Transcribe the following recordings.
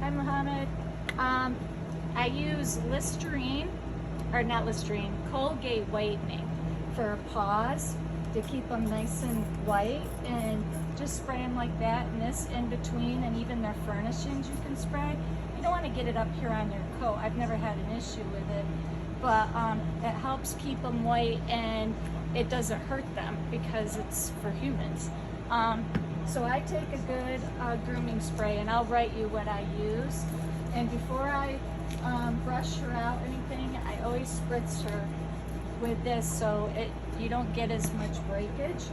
Hi, Mohammed. I use Listerine, or not Listerine, Colgate whitening for paws to keep them nice and white, and just spray them like that, and this in between, and even their furnishings you can spray. You don't want to get it up here on your coat. I've never had an issue with it, but it helps keep them white, and it doesn't hurt them because it's for humans. So I take a good grooming spray, and I'll write you what I use. And before I brush her out anything, I always spritz her with this so you don't get as much breakage.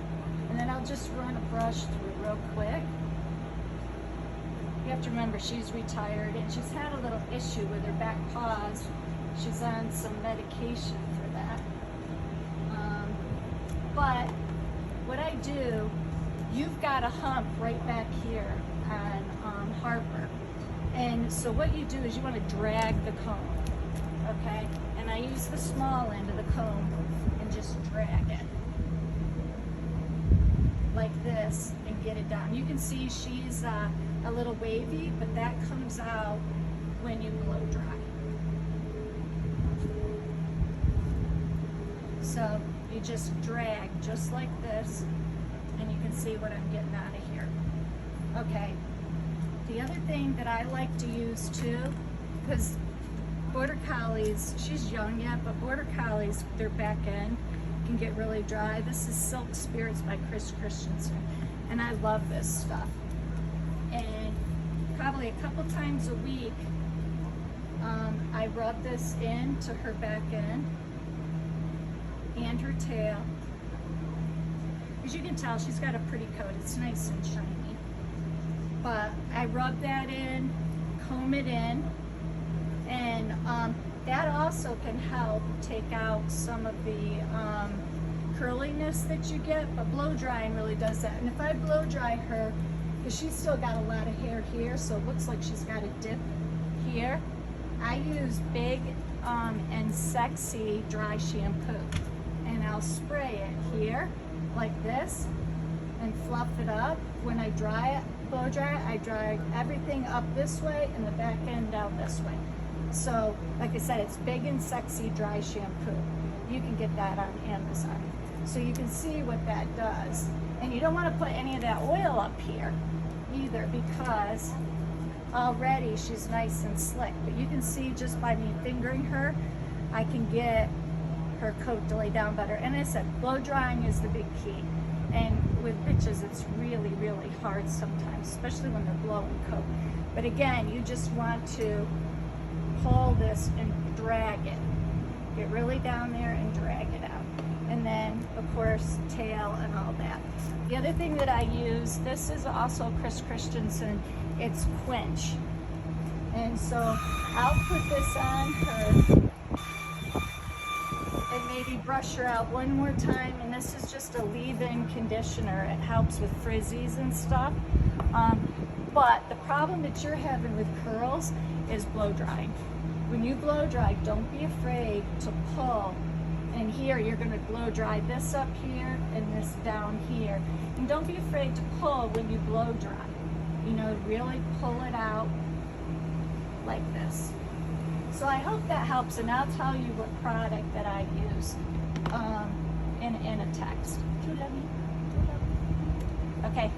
And then I'll just run a brush through real quick. You have to remember, she's retired and she's had a little issue with her back paws. She's on some medication for that. But what I do, you've got a hump right back here on Harper. And so what you do is you want to drag the comb, okay? And I use the small end of the comb and just drag it like this and get it down. You can see she's a little wavy, but that comes out when you blow dry. So you just drag just like this, and you can see what I'm getting out of here. Okay, the other thing that I like to use too, because Border Collies, she's young yet, but Border Collies, their back end can get really dry. This is Silk Spirits by Chris Christensen, and I love this stuff. And probably a couple times a week, I rub this into her back end and her tail. As you can tell, she's got a pretty coat. It's nice and shiny. But I rub that in, comb it in, and that also can help take out some of the curliness that you get, but blow drying really does that. And if I blow dry her, because she's still got a lot of hair here, so it looks like she's got a dip here, I use Big and Sexy dry shampoo, and I'll spray it here like this and fluff it up. When I dry it, blow dry it, I dry everything up this way and the back end down this way. So like I said, it's Big and Sexy dry shampoo. You can get that on Amazon. So you can see what that does. And you don't want to put any of that oil up here either, because already she's nice and slick. But you can see just by me fingering her, I can get her coat to lay down better. And as I said, blow drying is the big key. And with bitches, it's really, really hard sometimes, especially when they're blowing coat. But again, you just want to pull this and drag it. Get really down there and drag it out. And then, of course, tail and all that. The other thing that I use, this is also Chris Christensen, it's Quench. And so I'll put this on her and maybe brush her out one more time. And this is just a leave-in conditioner. It helps with frizzies and stuff. But the problem that you're having with curls is blow drying. When you blow dry, don't be afraid to pull. And here you're going to blow dry this up here and this down here. And don't be afraid to pull when you blow dry. You know, really pull it out like this. So I hope that helps, and I'll tell you what product that I use in a text. Do you love me? Do you love me? Okay.